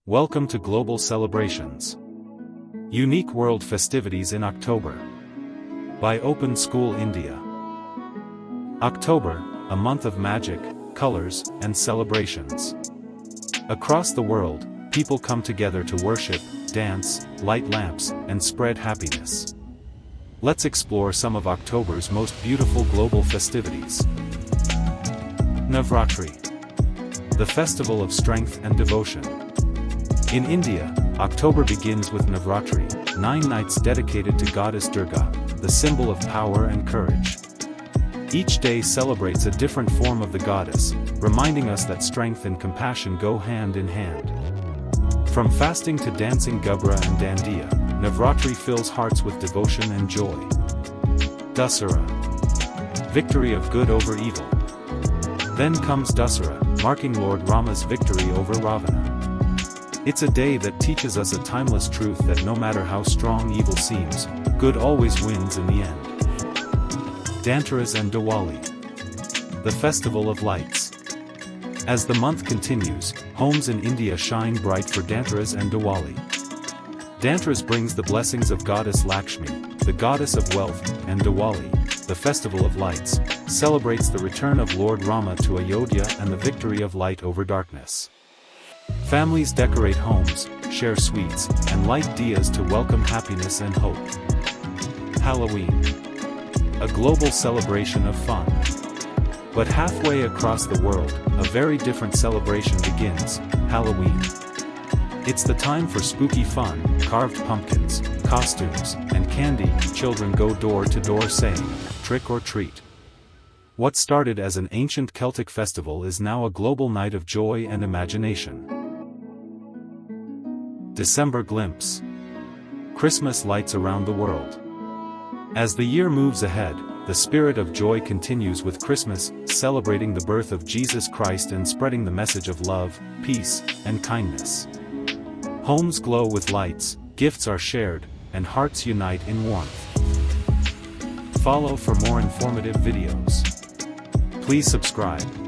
Welcome to Global Celebrations. Unique World Festivities in October. By Open School India. October, a month of magic, colors, and celebrations. Across the world, people come together to worship, dance, light lamps, and spread happiness. Let's explore some of October's most beautiful global festivities. Navratri. The festival of strength and devotion. In India, October begins with Navratri, 9 nights dedicated to Goddess Durga, the symbol of power and courage. Each day celebrates a different form of the goddess, reminding us that strength and compassion go hand in hand. From fasting to dancing Gabra and Dandiya, Navratri fills hearts with devotion and joy. Dussehra. Victory of good over evil. Then comes Dussehra, marking Lord Rama's victory over Ravana. It's a day that teaches us a timeless truth that no matter how strong evil seems, good always wins in the end. Dhanteras and Diwali. The festival of lights. As the month continues, homes in India shine bright for Dhanteras and Diwali. Dhanteras brings the blessings of Goddess Lakshmi, the goddess of wealth, and Diwali, the festival of lights, celebrates the return of Lord Rama to Ayodhya and the victory of light over darkness. Families decorate homes, share sweets, and light diyas to welcome happiness and hope. Halloween. A global celebration of fun. But halfway across the world, a very different celebration begins, Halloween. It's the time for spooky fun, carved pumpkins, costumes, and candy. Children go door to door saying, "Trick or treat." What started as an ancient Celtic festival is now a global night of joy and imagination. December glimpse. Christmas lights around the world. As the year moves ahead, the spirit of joy continues with Christmas, celebrating the birth of Jesus Christ and spreading the message of love, peace, and kindness. Homes glow with lights, gifts are shared, and hearts unite in warmth. Follow for more informative videos. Please subscribe.